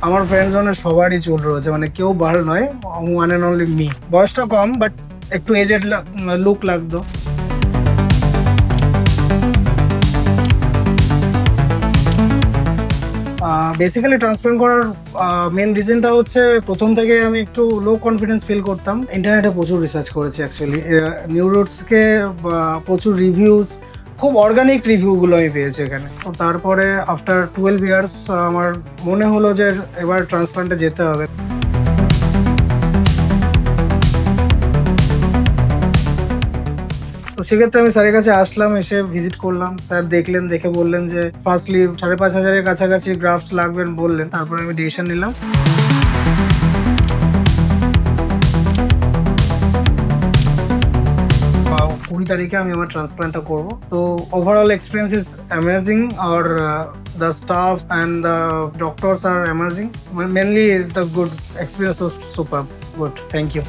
আমার ফ্রেন্ড জনের সবারই চুল রয়েছে, মানে কেউ ভালো নয়, ওয়ান অ্যান্ড অনলি মি। বয়সটা কম বাট একটু এজেড লুক লাগতো। বেসিক্যালি ট্রান্সপ্লান্ট করার মেন রিজনটা হচ্ছে প্রথম থেকে আমি একটু লো কনফিডেন্স ফিল করতাম। ইন্টারনেটে প্রচুর রিসার্চ করেছি অ্যাকচুয়ালি, নিউরোডসকে প্রচুর রিভিউজ, খুব অর্গানিক রিভিউগুলো আমি পেয়েছি এখানে। তো তারপরে আফটার 12 ইয়ার্স আমার মনে হলো যে এবার ট্রান্সপ্লান্টে যেতে হবে। তো সেক্ষেত্রে আমি স্যারের কাছে আসলাম, এসে ভিজিট করলাম। স্যার দেখলেন, দেখে বললেন যে ফার্স্টলি 5,500-এর কাছাকাছি গ্রাফটস লাগবেন বললেন। তারপরে আমি ডিসিশন নিলাম। 20 তারিখে আমি আমার ট্রান্সপ্লান্টটা করবো। তো ওভারঅল এক্সপিরিয়েন্স ইজ অ্যামেজিং, আর the staff and the doctors are amazing. Mainly the good experience was super good. Thank you.